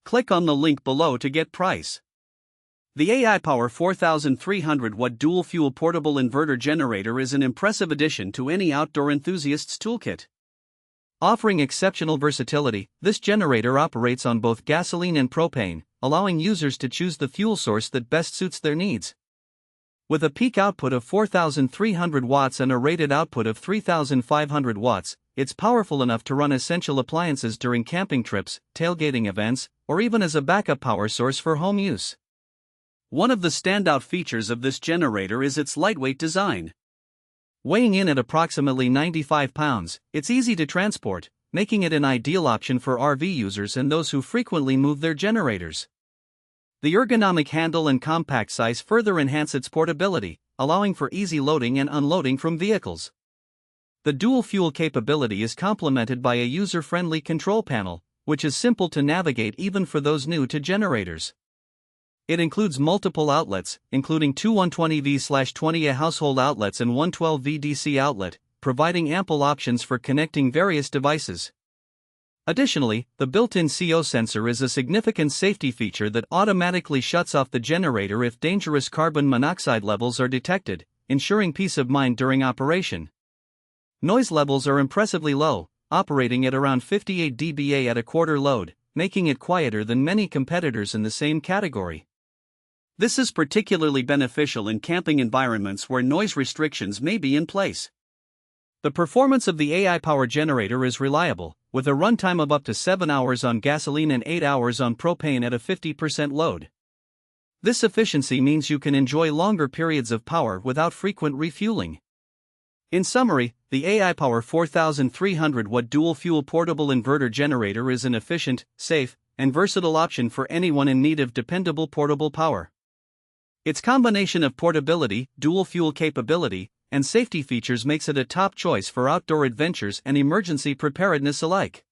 Click on the link below to get price. The A-iPower 4300-watt dual-fuel portable inverter generator is an impressive addition to any outdoor enthusiast's toolkit. Offering exceptional versatility, this generator operates on both gasoline and propane, allowing users to choose the fuel source that best suits their needs. With a peak output of 4,300 watts and a rated output of 3,500 watts, it's powerful enough to run essential appliances during camping trips, tailgating events, or even as a backup power source for home use. One of the standout features of this generator is its lightweight design. Weighing in at approximately 95 pounds, it's easy to transport, making it an ideal option for RV users and those who frequently move their generators. The ergonomic handle and compact size further enhance its portability, allowing for easy loading and unloading from vehicles. The dual-fuel capability is complemented by a user-friendly control panel, which is simple to navigate even for those new to generators. It includes multiple outlets, including two 120V/20A household outlets and one 12V DC outlet, providing ample options for connecting various devices. Additionally, the built-in CO sensor is a significant safety feature that automatically shuts off the generator if dangerous carbon monoxide levels are detected, ensuring peace of mind during operation. Noise levels are impressively low, operating at around 58 dBA at a quarter load, making it quieter than many competitors in the same category. This is particularly beneficial in camping environments where noise restrictions may be in place. The performance of the A-iPower generator is reliable, with a runtime of up to 7 hours on gasoline and 8 hours on propane at a 50% load. This efficiency means you can enjoy longer periods of power without frequent refueling. In summary, the A-iPower 4300-watt dual-fuel portable inverter generator is an efficient, safe, and versatile option for anyone in need of dependable portable power. Its combination of portability, dual-fuel capability, and safety features makes it a top choice for outdoor adventures and emergency preparedness alike.